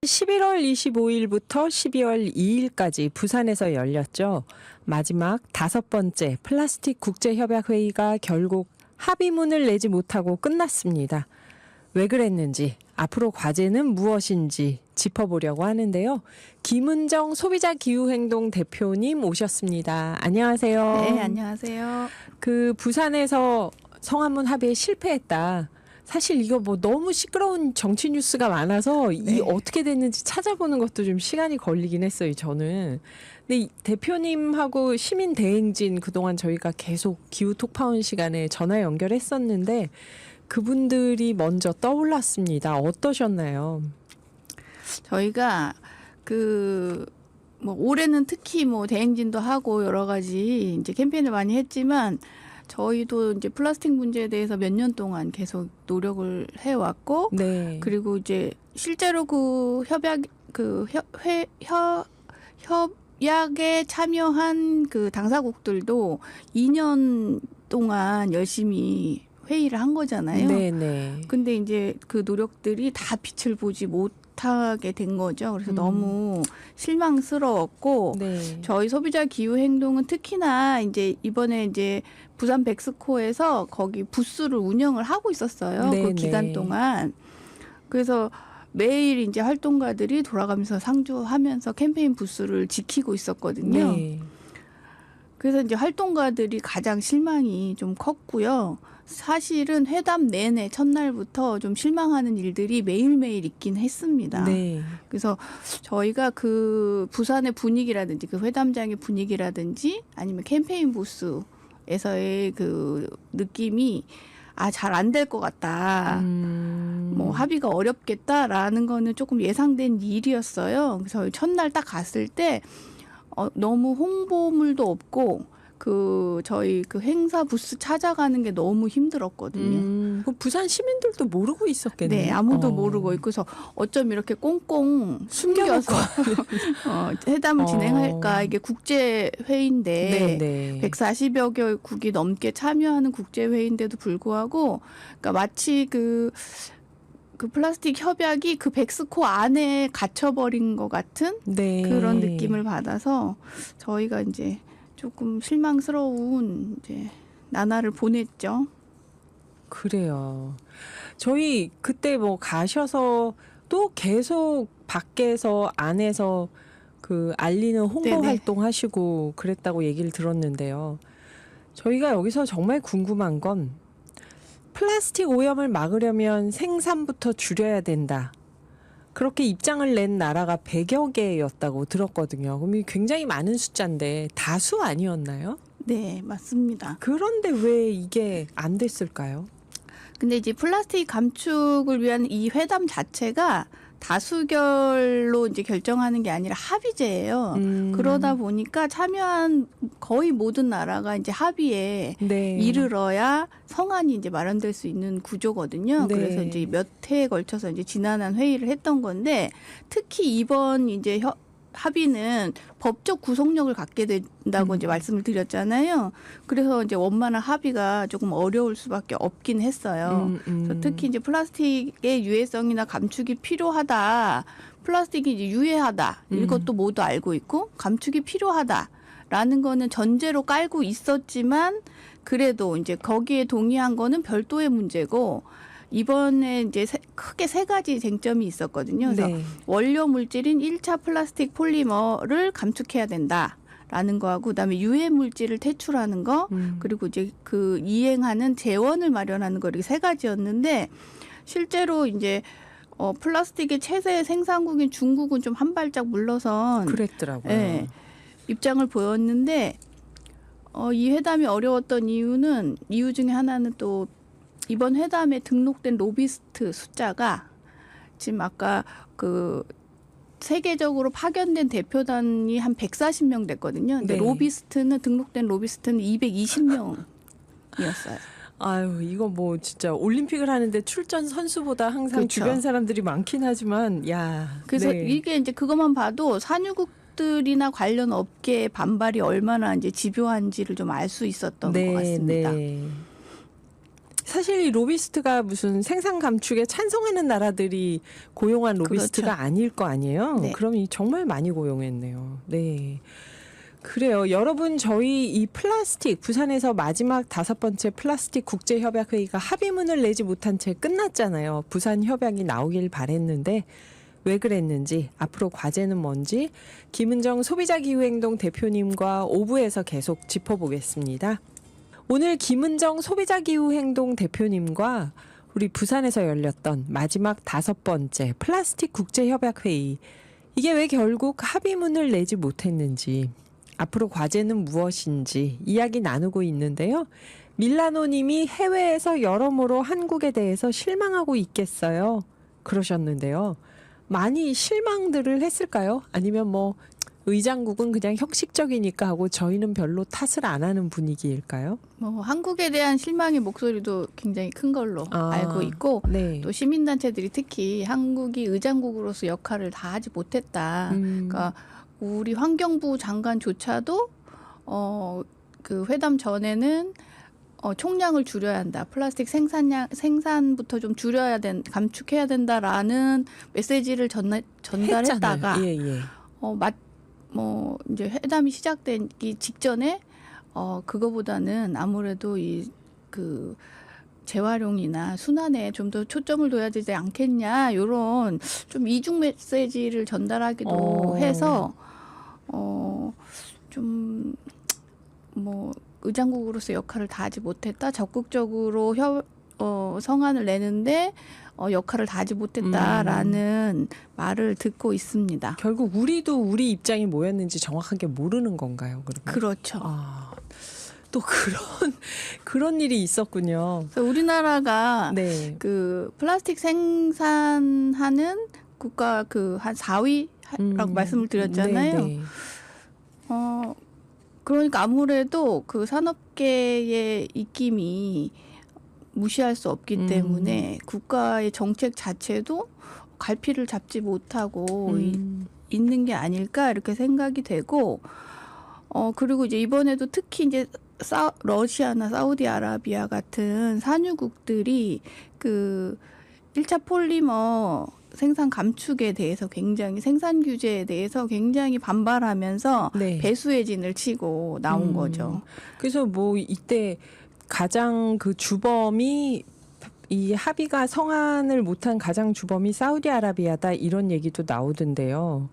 11월 25일부터 12월 2일까지 부산에서 열렸죠. 마지막 5번째 플라스틱 국제협약회의가 결국 합의문을 내지 못하고 끝났습니다. 왜 그랬는지, 앞으로 과제는 무엇인지 짚어보려고 하는데요. 김은정 소비자기후행동 대표님 오셨습니다. 안녕하세요. 네, 안녕하세요. 부산에서 성한문 합의에 실패했다. 사실 이거 뭐 너무 시끄러운 정치 뉴스가 많아서 이 어떻게 됐는지 찾아보는 것도 좀 시간이 걸리긴 했어요, 저는. 근데 이 대표님하고 시민 대행진 그동안 저희가 계속 기후 톡파원 시간에 전화 연결했었는데 그분들이 먼저 떠올랐습니다. 어떠셨나요? 저희가 올해는 특히 대행진도 하고 여러 가지 이제 캠페인을 많이 했지만 저희도 이제 플라스틱 문제에 대해서 몇 년 동안 계속 노력을 해왔고, 네. 그리고 이제 실제로 협약에 참여한 당사국들도 2년 동안 열심히 회의를 한 거잖아요. 네네. 근데 이제 그 노력들이 다 빛을 보지 못하게 된 거죠. 그래서 너무 실망스러웠고, 네. 저희 소비자 기후 행동은 특히나 이제 이번에 이제 부산 백스코에서 거기 부스를 운영을 하고 있었어요. 네네. 그 기간 동안. 그래서 매일 이제 활동가들이 돌아가면서 상주하면서 캠페인 부스를 지키고 있었거든요. 네. 그래서 이제 활동가들이 가장 실망이 좀 컸고요. 사실은 회담 내내 첫날부터 좀 실망하는 일들이 매일매일 있긴 했습니다. 네. 그래서 저희가 그 부산의 분위기라든지 그 회담장의 분위기라든지 아니면 캠페인 부스에서의 그 느낌이 잘 안 될 것 같다. 뭐 합의가 어렵겠다라는 거는 조금 예상된 일이었어요. 그래서 저희 첫날 딱 갔을 때 너무 홍보물도 없고 저희 행사 부스 찾아가는 게 너무 힘들었거든요. 부산 시민들도 모르고 있었겠네요. 네, 아무도 모르고 있고, 그래서 어쩜 이렇게 꽁꽁 숨겨서 회담을 진행할까. 이게 국제회의인데 네네. 140여 개국이 넘게 참여하는 국제회의인데도 불구하고, 그러니까 마치 그 플라스틱 협약이 그 백스코 안에 갇혀버린 것 같은 네. 그런 느낌을 받아서 저희가 이제 조금 실망스러운 이제 나날을 보냈죠. 그래요. 저희 그때 가셔서 또 계속 밖에서 안에서 알리는 홍보 네네. 활동 하시고 그랬다고 얘기를 들었는데요. 저희가 여기서 정말 궁금한 건 플라스틱 오염을 막으려면 생산부터 줄여야 된다. 그렇게 입장을 낸 나라가 100여 개였다고 들었거든요. 그럼 굉장히 많은 숫자인데 다수 아니었나요? 네, 맞습니다. 그런데 왜 이게 안 됐을까요? 근데 이제 플라스틱 감축을 위한 이 회담 자체가 다수결로 이제 결정하는 게 아니라 합의제예요. 그러다 보니까 참여한 거의 모든 나라가 이제 합의에 네. 이르러야 성안이 이제 마련될 수 있는 구조거든요. 네. 그래서 이제 몇 해에 걸쳐서 이제 지난한 회의를 했던 건데, 특히 이번 이제 합의는 법적 구속력을 갖게 된다고 이제 말씀을 드렸잖아요. 그래서 이제 원만한 합의가 조금 어려울 수밖에 없긴 했어요. 그래서 특히 이제 플라스틱의 유해성이나 감축이 필요하다. 플라스틱이 이제 유해하다. 이것도 모두 알고 있고, 감축이 필요하다라는 거는 전제로 깔고 있었지만, 그래도 이제 거기에 동의한 거는 별도의 문제고, 이번에 이제 크게 3가지 쟁점이 있었거든요. 그래서 네. 원료 물질인 1차 플라스틱 폴리머를 감축해야 된다라는 거하고, 그다음에 유해 물질을 퇴출하는 거, 그리고 이제 이행하는 재원을 마련하는 거, 이렇게 3가지였는데, 실제로 이제 플라스틱의 최대 생산국인 중국은 좀 한 발짝 물러선 그랬더라고요. 네, 입장을 보였는데, 이 회담이 어려웠던 이유 중에 하나는 또 이번 회담에 등록된 로비스트 숫자가 지금 아까 세계적으로 파견된 대표단이 한 140명 됐거든요. 근데 네. 등록된 로비스트는 220명이었어요. 아유, 이거 진짜 올림픽을 하는데 출전 선수보다 항상 그렇죠. 주변 사람들이 많긴 하지만, 그래서 네. 이게 이제 그것만 봐도 산유국들이나 관련 업계의 반발이 얼마나 이제 집요한지를 좀 알 수 있었던 것 같습니다. 네. 사실 이 로비스트가 무슨 생산 감축에 찬성하는 나라들이 고용한 로비스트가 그렇죠. 아닐 거 아니에요. 네. 그럼 정말 많이 고용했네요. 네. 그래요. 여러분 저희 이 플라스틱 부산에서 마지막 5번째 플라스틱 국제협약회의가 합의문을 내지 못한 채 끝났잖아요. 부산 협약이 나오길 바랬는데 왜 그랬는지 앞으로 과제는 뭔지 김은정 소비자기후행동 대표님과 5부에서 계속 짚어보겠습니다. 오늘 김은정 소비자기후행동 대표님과 우리 부산에서 열렸던 마지막 5번째 플라스틱 국제협약회의 이게 왜 결국 합의문을 내지 못했는지 앞으로 과제는 무엇인지 이야기 나누고 있는데요. 밀라노님이 해외에서 여러모로 한국에 대해서 실망하고 있겠어요. 그러셨는데요. 많이 실망들을 했을까요? 아니면 뭐 의장국은 그냥 형식적이니까 하고 저희는 별로 탓을 안 하는 분위기일까요? 뭐 한국에 대한 실망의 목소리도 굉장히 큰 걸로 알고 있고 네. 또 시민단체들이 특히 한국이 의장국으로서 역할을 다하지 못했다. 그러니까 우리 환경부 장관조차도 그 회담 전에는 총량을 줄여야 한다. 플라스틱 생산부터 좀 감축해야 된다라는 메시지를 전달했다가 예. 이제 회담이 시작되기 직전에 그거보다는 아무래도 그 재활용이나 순환에 좀 더 초점을 둬야 되지 않겠냐 이런 좀 이중 메시지를 전달하기도 해서 좀 뭐 의장국으로서 역할을 다하지 못했다. 적극적으로 성안을 내는데 역할을 다하지 못했다라는 말을 듣고 있습니다. 결국 우리도 우리 입장이 뭐였는지 정확하게 모르는 건가요? 그러면? 그렇죠. 또 그런 일이 있었군요. 그래서 우리나라가 네. 그 플라스틱 생산하는 국가 그 한 4위라고 말씀을 드렸잖아요. 네. 그러니까 아무래도 그 산업계의 입김이 무시할 수 없기 때문에 국가의 정책 자체도 갈피를 잡지 못하고 있는 게 아닐까 이렇게 생각이 되고 그리고 이제 이번에도 특히 이제 러시아나 사우디아라비아 같은 산유국들이 그 1차 폴리머 생산 감축에 대해서 굉장히 생산 규제에 대해서 굉장히 반발하면서 네. 배수의 진을 치고 나온 거죠. 그래서 뭐 이때 가장 그 주범이 이 합의가 성안을 못한 가장 주범이 사우디아라비아다 이런 얘기도 나오던데요.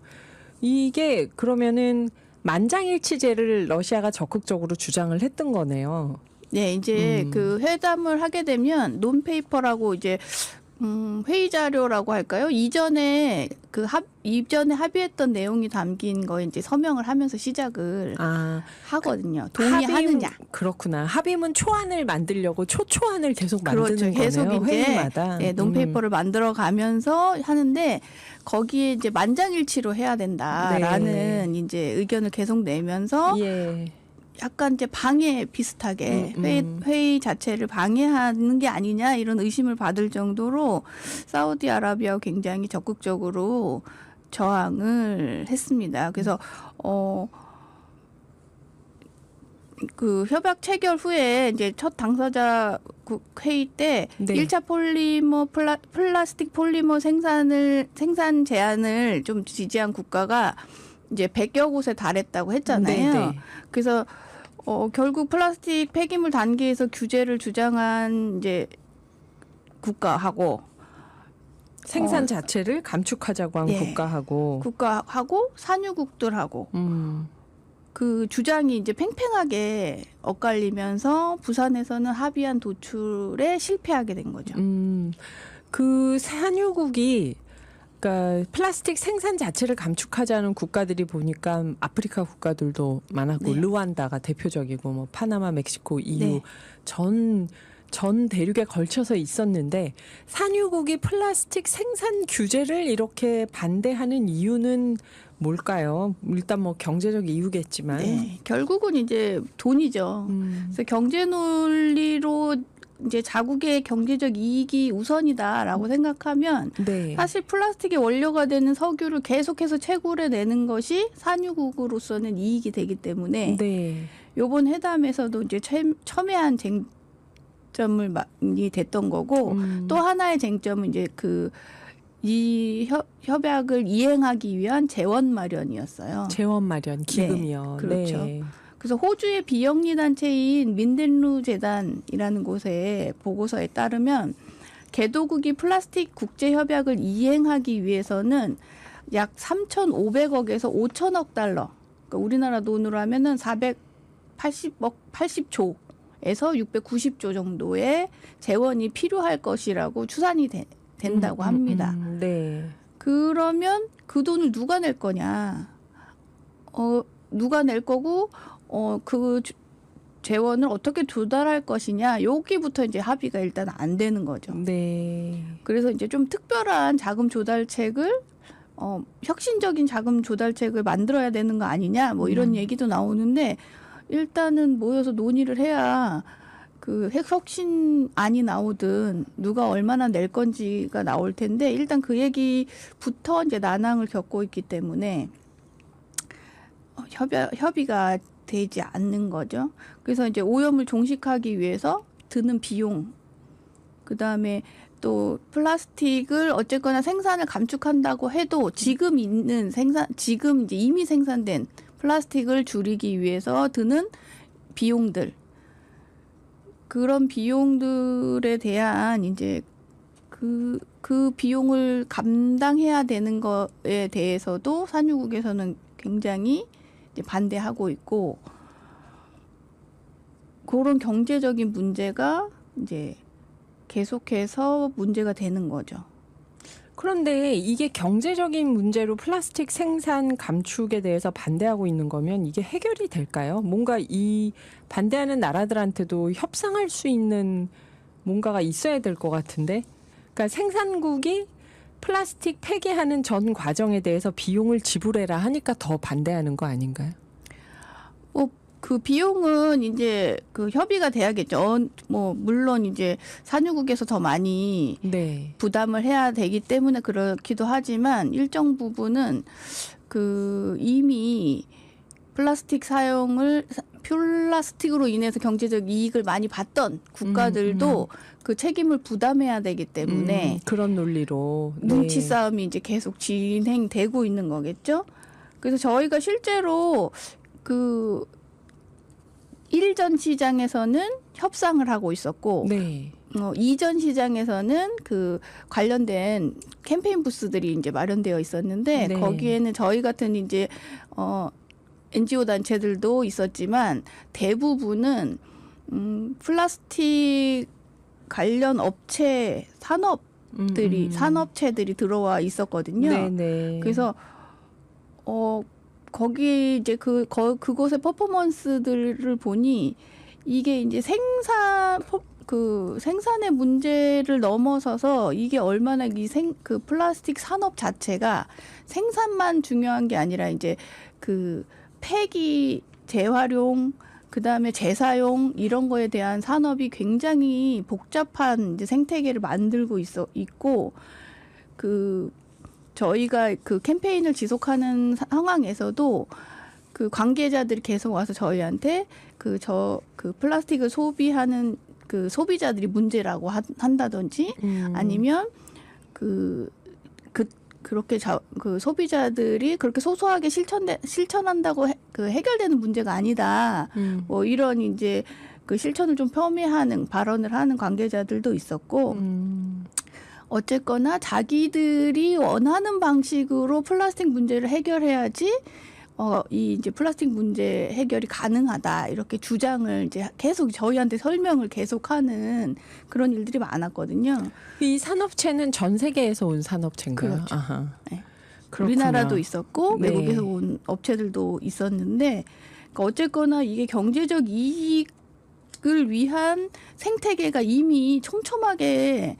이게 그러면은 만장일치제를 러시아가 적극적으로 주장을 했던 거네요. 네, 이제 그 회담을 하게 되면 논페이퍼라고 이제 회의 자료라고 할까요? 이전에 합의했던 내용이 담긴 거 이제 서명을 하면서 시작을 하거든요. 동의하느냐. 그렇구나. 합의문 초안을 만들려고 초안을 계속 만드는 그렇죠. 계속 거네요. 이제 회의마다. 논페이퍼를 만들어 가면서 하는데 거기에 이제 만장일치로 해야 된다라는 이제 의견을 계속 내면서 약간 이제 방해 비슷하게 회의 자체를 방해하는 게 아니냐 이런 의심을 받을 정도로 사우디아라비아가 굉장히 적극적으로 저항을 했습니다. 그래서 그 협약 체결 후에 이제 첫 당사자 회의 때 1차 플라스틱 폴리머 생산 제한을 좀 지지한 국가가 이제 100여 곳에 달했다고 했잖아요. 그래서 결국 플라스틱 폐기물 단계에서 규제를 주장한 이제 국가하고 생산 자체를 감축하자고 한 국가하고 산유국들하고 그 주장이 이제 팽팽하게 엇갈리면서 부산에서는 합의안 도출에 실패하게 된 거죠. 그 산유국이 그러니까 플라스틱 생산 자체를 감축하자는 국가들이 보니까 아프리카 국가들도 많았고 르완다가 대표적이고 뭐 파나마, 멕시코, EU 전 대륙에 걸쳐서 있었는데 산유국이 플라스틱 생산 규제를 이렇게 반대하는 이유는 뭘까요? 일단 뭐 경제적 이유겠지만 결국은 이제 돈이죠. 그래서 경제 논리로 이제 자국의 경제적 이익이 우선이다라고 생각하면 사실 플라스틱의 원료가 되는 석유를 계속해서 채굴해 내는 것이 산유국으로서는 이익이 되기 때문에 이번 회담에서도 이제 첨예한 쟁점을 많이 됐던 거고 또 하나의 쟁점은 이제 이 협약을 이행하기 위한 재원 마련이었어요. 재원 마련 기금이요. 네, 그렇죠. 네. 그래서 호주의 비영리 단체인 민델루 재단이라는 곳의 보고서에 따르면 개도국이 플라스틱 국제 협약을 이행하기 위해서는 약 3,500억에서 5,000억 달러, 그러니까 우리나라 돈으로 하면은 80조에서 690조 정도의 재원이 필요할 것이라고 추산이 된다고 합니다. 네. 그러면 그 돈을 누가 낼 거냐? 누가 낼 거고 그 재원을 어떻게 조달할 것이냐? 여기부터 이제 합의가 일단 안 되는 거죠. 네. 그래서 이제 좀 특별한 자금 조달책을 혁신적인 자금 조달책을 만들어야 되는 거 아니냐? 뭐 이런 얘기도 나오는데 일단은 모여서 논의를 해야 그 혁신안이 나오든 누가 얼마나 낼 건지가 나올 텐데 일단 그 얘기부터 이제 난항을 겪고 있기 때문에 협의가 되지 않는 거죠. 그래서 이제 오염을 종식하기 위해서 드는 비용, 그 다음에 또 플라스틱을 어쨌거나 생산을 감축한다고 해도 지금 이제 이미 생산된 플라스틱을 줄이기 위해서 드는 비용들, 그런 비용들에 대한 이제 그 비용을 감당해야 되는 거에 대해서도 산유국에서는 굉장히 이제 반대하고 있고, 그런 경제적인 문제가 이제 계속해서 문제가 되는 거죠. 그런데 이게 경제적인 문제로 플라스틱 생산 감축에 대해서 반대하고 있는 거면 이게 해결이 될까요? 뭔가 이 반대하는 나라들한테도 협상할 수 있는 뭔가가 있어야 될 것 같은데, 그러니까 생산국이 플라스틱 폐기하는 전 과정에 대해서 비용을 지불해라 하니까 더 반대하는 거 아닌가요? 그 비용은 이제 그 협의가 돼야겠죠. 물론 이제 산유국에서 더 많이 네. 부담을 해야 되기 때문에 그렇기도 하지만 일정 부분은 이미 플라스틱으로 인해서 경제적 이익을 많이 봤던 국가들도 그 책임을 부담해야 되기 때문에 그런 논리로 눈치 싸움이 이제 계속 진행되고 있는 거겠죠. 그래서 저희가 실제로 일전 시장에서는 협상을 하고 있었고, 네. 이전 시장에서는 그 관련된 캠페인 부스들이 이제 마련되어 있었는데, 네. 거기에는 저희 같은 이제 NGO 단체들도 있었지만 대부분은 플라스틱 관련 산업체들이 들어와 있었거든요. 네네. 그래서 거기 이제 그곳의 퍼포먼스들을 보니 이게 이제 생산의 문제를 넘어서서 이게 얼마나 그 플라스틱 산업 자체가 생산만 중요한 게 아니라 이제 그 폐기, 재활용, 그 다음에 재사용 이런 거에 대한 산업이 굉장히 복잡한 이제 생태계를 만들고 있고 저희가 그 캠페인을 지속하는 상황에서도 그 관계자들이 계속 와서 저희한테 그 플라스틱을 소비하는 그 소비자들이 문제라고 한다든지 아니면 그렇게 그 소비자들이 그렇게 소소하게 실천한다고 해결되는 문제가 아니다. 뭐 이런 이제 그 실천을 좀 폄훼하는 발언을 하는 관계자들도 있었고, 어쨌거나 자기들이 원하는 방식으로 플라스틱 문제를 해결해야지 이 이제 플라스틱 문제 해결이 가능하다, 이렇게 주장을 이제 계속 저희한테 설명을 계속하는 그런 일들이 많았거든요. 이 산업체는 전 세계에서 온 산업체인가요? 그렇죠. 아하. 네. 그렇구나. 우리나라도 있었고 네. 외국에서 온 업체들도 있었는데, 그러니까 어쨌거나 이게 경제적 이익을 위한 생태계가 이미 촘촘하게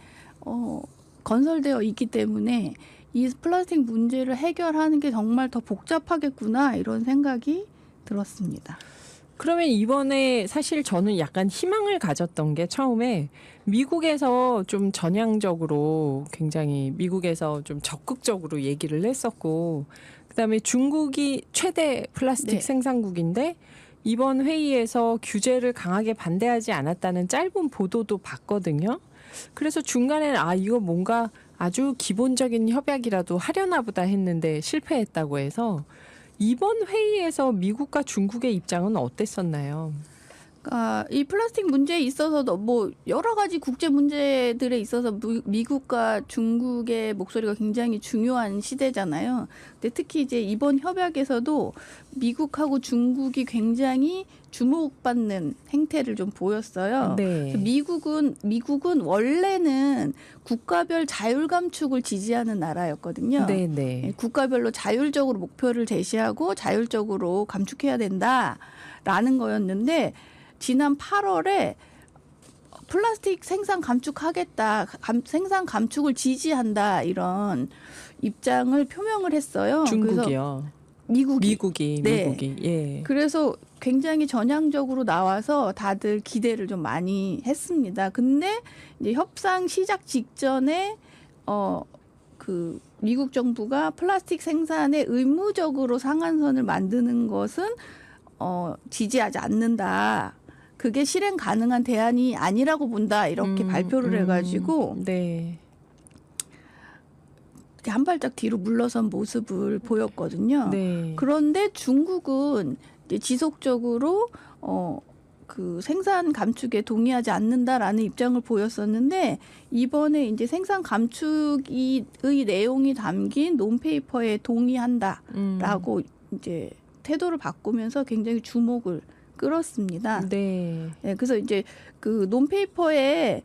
건설되어 있기 때문에 이 플라스틱 문제를 해결하는 게 정말 더 복잡하겠구나, 이런 생각이 들었습니다. 그러면 이번에 사실 저는 약간 희망을 가졌던 게, 처음에 미국에서 좀 전향적으로, 굉장히 미국에서 좀 적극적으로 얘기를 했었고, 그다음에 중국이 최대 플라스틱 네. 생산국인데 이번 회의에서 규제를 강하게 반대하지 않았다는 짧은 보도도 봤거든요. 그래서 중간에는 이거 뭔가 아주 기본적인 협약이라도 하려나 보다 했는데 실패했다고 해서 이번 회의에서 미국과 중국의 입장은 어땠었나요? 이 플라스틱 문제에 있어서도 뭐 여러 가지 국제 문제들에 있어서 미국과 중국의 목소리가 굉장히 중요한 시대잖아요. 근데 특히 이제 이번 협약에서도 미국하고 중국이 굉장히 주목받는 행태를 좀 보였어요. 네. 미국은 원래는 국가별 자율 감축을 지지하는 나라였거든요. 네네. 국가별로 자율적으로 목표를 제시하고 자율적으로 감축해야 된다라는 거였는데 지난 8월에 플라스틱 생산 감축하겠다, 생산 감축을 지지한다 이런 입장을 표명을 했어요. 중국이요. 그래서 미국이. 예. 그래서 굉장히 전향적으로 나와서 다들 기대를 좀 많이 했습니다. 근데 이제 협상 시작 직전에 그 미국 정부가 플라스틱 생산에 의무적으로 상한선을 만드는 것은 지지하지 않는다. 그게 실행 가능한 대안이 아니라고 본다. 이렇게 발표를 해가지고 네. 한 발짝 뒤로 물러선 모습을 보였거든요. 네. 그런데 중국은 이제 지속적으로 그 생산 감축에 동의하지 않는다라는 입장을 보였었는데 이번에 이제 생산 감축의 내용이 담긴 논페이퍼에 동의한다라고 이제 태도를 바꾸면서 굉장히 주목을 끌었습니다. 네. 네, 그래서 이제 그 논페이퍼에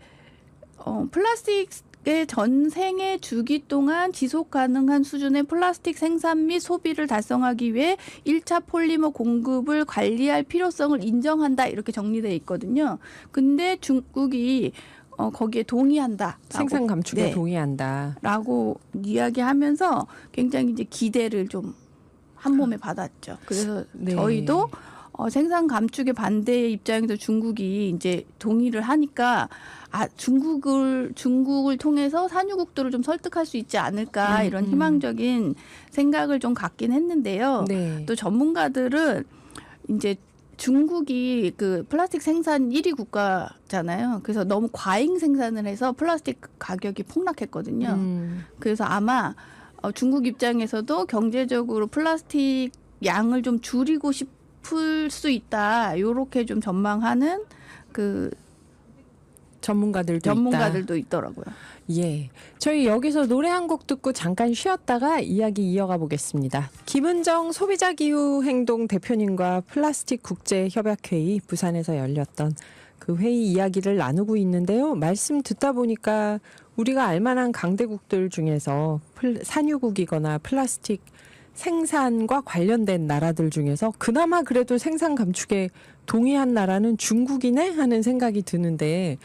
플라스틱의 전 생애 주기 동안 지속 가능한 수준의 플라스틱 생산 및 소비를 달성하기 위해 1차 폴리머 공급을 관리할 필요성을 인정한다 이렇게 정리되어 있거든요. 근데 중국이 거기에 동의한다. 생산 감축에 네. 동의한다. 라고 이야기하면서 굉장히 이제 기대를 좀 한 몸에 받았죠. 그래서 네. 저희도 생산 감축의 반대의 입장에서 중국이 이제 동의를 하니까 중국을 통해서 산유국들을 좀 설득할 수 있지 않을까 이런 희망적인 생각을 좀 갖긴 했는데요. 네. 또 전문가들은 이제 중국이 그 플라스틱 생산 1위 국가잖아요. 그래서 너무 과잉 생산을 해서 플라스틱 가격이 폭락했거든요. 그래서 아마 중국 입장에서도 경제적으로 플라스틱 양을 좀 줄이고 싶을 수 있다. 요렇게 좀 전망하는 그 전문가들도 있더라고요. 예. 저희 여기서 노래 한 곡 듣고 잠깐 쉬었다가 이야기 이어가 보겠습니다. 김은정 소비자기후행동 대표님과 플라스틱 국제협약회의 부산에서 열렸던 그 회의 이야기를 나누고 있는데요. 말씀 듣다 보니까 우리가 알만한 강대국들 중에서 산유국이거나 플라스틱 생산과 관련된 나라들 중에서 그나마 그래도 생산 감축에 동의한 나라는 중국이네 하는 생각이 드는데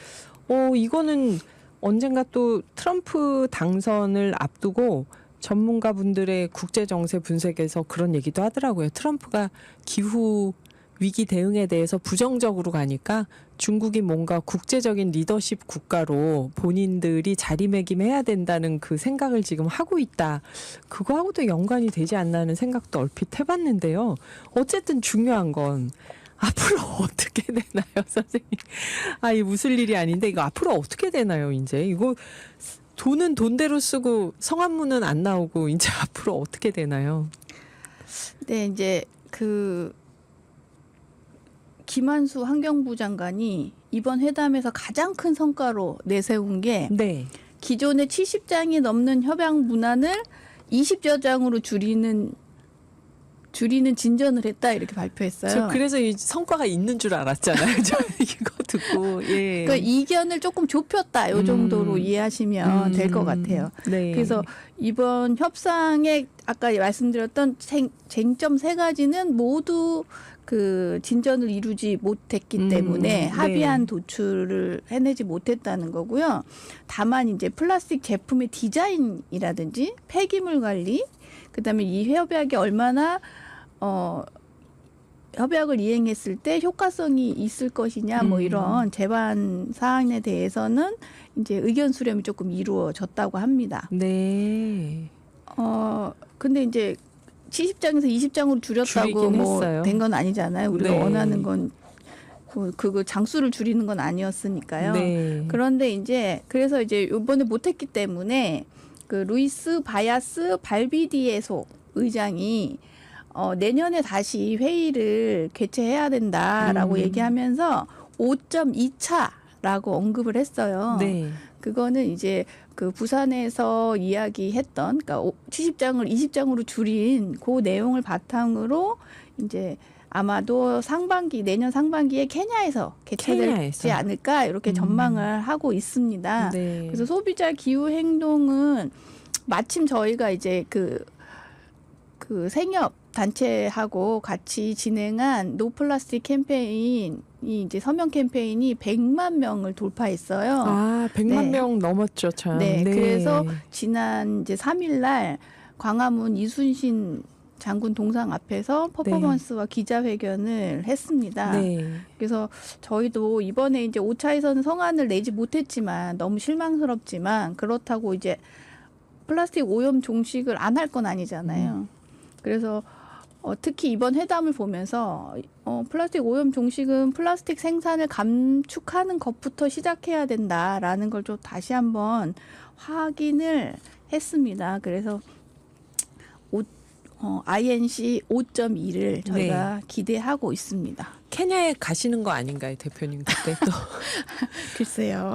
이거는 언젠가 또 트럼프 당선을 앞두고 전문가분들의 국제정세 분석에서 그런 얘기도 하더라고요. 트럼프가 기후 위기 대응에 대해서 부정적으로 가니까 중국이 뭔가 국제적인 리더십 국가로 본인들이 자리매김해야 된다는 그 생각을 지금 하고 있다. 그거하고도 연관이 되지 않나 하는 생각도 얼핏 해봤는데요. 어쨌든 중요한 건 앞으로 어떻게 되나요, 선생님? 이 무슨 일이 아닌데 이거 앞으로 어떻게 되나요, 이제? 이거 돈은 돈대로 쓰고 성한문은 안 나오고 이제 앞으로 어떻게 되나요? 네, 이제 김한수 환경부 장관이 이번 회담에서 가장 큰 성과로 내세운 게 네. 기존의 70장이 넘는 협약 문안을 20여 장으로 줄이는 진전을 했다 이렇게 발표했어요. 저 그래서 이 성과가 있는 줄 알았잖아요. 저 이거 듣고. 예. 그러니까 이견을 조금 좁혔다. 요 정도로 이해하시면 될 것 같아요. 네. 그래서 이번 협상에 아까 말씀드렸던 쟁점 세 가지는 모두 그 진전을 이루지 못했기 때문에 합의안 도출을 해내지 못했다는 거고요. 다만 이제 플라스틱 제품의 디자인이라든지 폐기물 관리, 그다음에 이 협약이 얼마나 협약을 이행했을 때 효과성이 있을 것이냐 뭐 이런 제반 사안에 대해서는 이제 의견 수렴이 조금 이루어졌다고 합니다. 네. 근데 이제 70장에서 20장으로 줄였다고 줄이긴 뭐 했어요. 된 건 아니잖아요. 우리가 네. 원하는 건 그거 장수를 줄이는 건 아니었으니까요. 네. 그런데 이제 그래서 이제 이번에 못했기 때문에 그 루이스 바야스 발비디에소 의장이 내년에 다시 회의를 개최해야 된다라고 얘기하면서 5.2차라고 언급을 했어요. 네. 그거는 이제 그 부산에서 이야기했던 그러니까 70장을 20장으로 줄인 그 내용을 바탕으로 이제 아마도 내년 상반기에 케냐에서 개최되지 케냐에서. 않을까 이렇게 전망을 하고 있습니다. 네. 그래서 소비자 기후 행동은 마침 저희가 이제 그 생협 단체하고 같이 진행한 노 플라스틱 캠페인이 이제 서명 캠페인이 100만 명을 돌파했어요. 아, 100만 네. 명 넘었죠, 참. 네, 그래서 지난 이제 3일 날 광화문 이순신 장군 동상 앞에서 퍼포먼스와 기자회견을 했습니다. 네. 그래서 저희도 이번에 이제 5차에서는 성안을 내지 못했지만 너무 실망스럽지만 그렇다고 이제 플라스틱 오염 종식을 안 할 건 아니잖아요. 그래서 특히 이번 회담을 보면서 플라스틱 오염 종식은 플라스틱 생산을 감축하는 것부터 시작해야 된다라는 걸 좀 다시 한번 확인을 했습니다. 그래서 INC 5.2를 저희가 기대하고 있습니다. 케냐에 가시는 거 아닌가요, 대표님 그때 또? 글쎄요.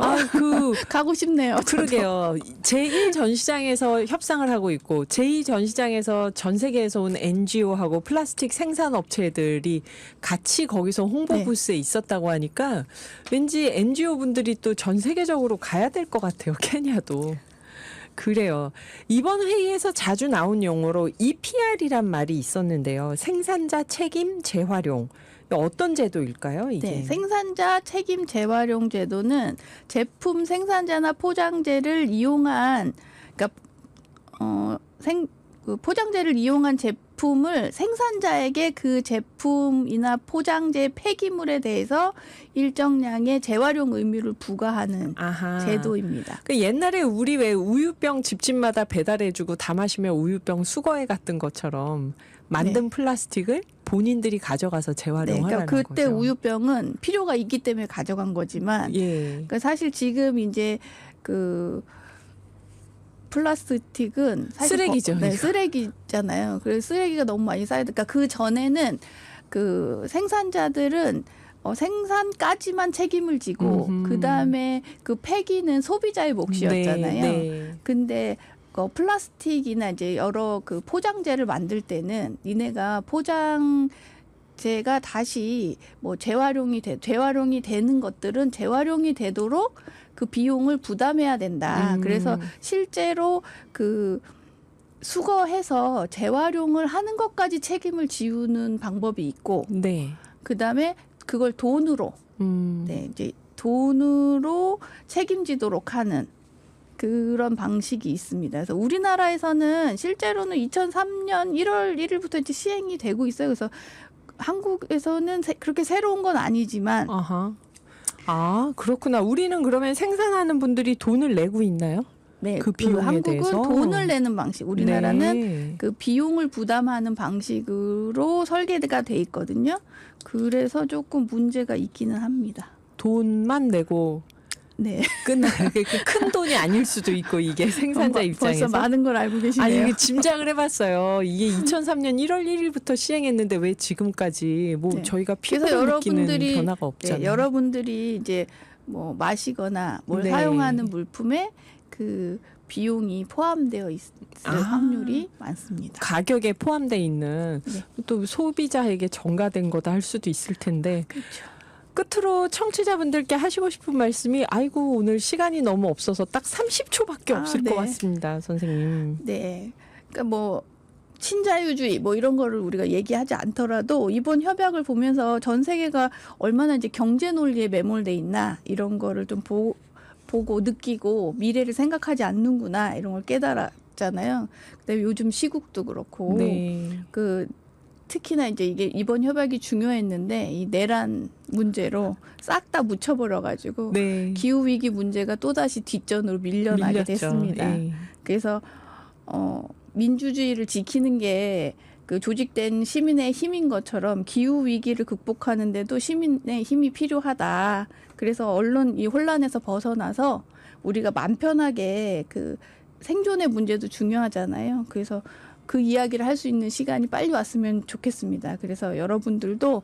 가고 싶네요. 그러게요. 제1 전시장에서 협상을 하고 있고 제2 전시장에서 전 세계에서 온 NGO하고 플라스틱 생산 업체들이 같이 거기서 홍보 네. 부스에 있었다고 하니까 왠지 NGO 분들이 또 전 세계적으로 가야 될 것 같아요. 케냐도. 그래요. 이번 회의에서 자주 나온 용어로 EPR이란 말이 있었는데요. 생산자 책임 재활용. 어떤 제도일까요, 이게? 네, 생산자 책임 재활용 제도는 제품 생산자나 포장재를 이용한 그러니까 그 포장재를 이용한 제품을 생산자에게 그 제품이나 포장재 폐기물에 대해서 일정량의 재활용 의무를 부과하는 아하. 제도입니다. 그 옛날에 우리 왜 우유병 집집마다 배달해주고 다 마시면 우유병 수거해 갔던 것처럼 만든 플라스틱을 본인들이 가져가서 네, 재활용하라는 그러니까 그때 거죠. 우유병은 필요가 있기 때문에 가져간 거지만 예. 그러니까 사실 지금 이제 그 플라스틱은 사실 쓰레기죠, 네, 이거. 쓰레기잖아요. 그래서 쓰레기가 너무 많이 쌓이니까 그 전에는 그 생산자들은 생산까지만 책임을 지고 그 다음에 그 폐기는 소비자의 몫이었잖아요. 네. 근데 플라스틱이나 이제 여러 그 포장재를 만들 때는 니네가 포장재가 다시 뭐 재활용이 되는 것들은 재활용이 되도록 그 비용을 부담해야 된다. 그래서 실제로 그 수거해서 재활용을 하는 것까지 책임을 지우는 방법이 있고, 네. 그다음에 그걸 돈으로 네, 이제 돈으로 책임지도록 하는 그런 방식이 있습니다. 그래서 우리나라에서는 실제로는 2003년 1월 1일부터 이제 시행이 되고 있어요. 그래서 한국에서는 그렇게 새로운 건 아니지만 아하. 아, 그렇구나. 우리는 그러면 생산하는 분들이 돈을 내고 있나요? 네, 그 비용에 한국은 대해서? 돈을 내는 방식, 우리나라는 네. 그 비용을 부담하는 방식으로 설계가 돼 있거든요. 그래서 조금 문제가 있기는 합니다. 돈만 내고 네. 끝나요. 큰 돈이 아닐 수도 있고 이게 생산자 입장에서. 벌써 많은 걸 알고 계시네요. 아니 이게 짐작을 해봤어요. 이게 2003년 1월 1일부터 시행했는데 왜 지금까지 뭐 네. 저희가 그래서 피부로 느끼는 변화가 없잖아요. 네, 여러분들이 이제 뭐 마시거나 뭘 네. 사용하는 물품에 그 비용이 포함되어 있을 확률이 많습니다. 가격에 포함돼 있는 네. 또 소비자에게 전가된 거다 할 수도 있을 텐데. 그렇죠. 끝으로 청취자분들께 하시고 싶은 말씀이 아이고 오늘 시간이 너무 없어서 딱 30초밖에 없을 네. 것 같습니다, 선생님. 네. 그러니까 뭐 친자유주의 뭐 이런 거를 우리가 얘기하지 않더라도 이번 협약을 보면서 전 세계가 얼마나 이제 경제 논리에 매몰돼 있나 이런 거를 좀 보고 느끼고 미래를 생각하지 않는구나 이런 걸 깨달았잖아요. 그다음에 요즘 시국도 그렇고 네. 특히나 이제 이게 이번 협약이 중요했는데 이 내란 문제로 싹 다 묻혀버려가지고 네. 기후 위기 문제가 또 다시 뒷전으로 밀려나게 밀렸죠. 됐습니다. 예. 그래서 민주주의를 지키는 게 그 조직된 시민의 힘인 것처럼 기후 위기를 극복하는데도 시민의 힘이 필요하다. 그래서 언론 이 혼란에서 벗어나서 우리가 맘 편하게 그 생존의 문제도 중요하잖아요. 그래서 그 이야기를 할 수 있는 시간이 빨리 왔으면 좋겠습니다. 그래서 여러분들도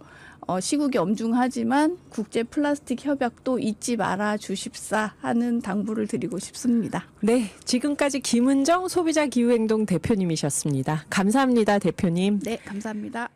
시국이 엄중하지만 국제 플라스틱 협약도 잊지 말아 주십사 하는 당부를 드리고 싶습니다. 네, 지금까지 김은정 소비자 기후행동 대표님이셨습니다. 감사합니다, 대표님. 네, 감사합니다.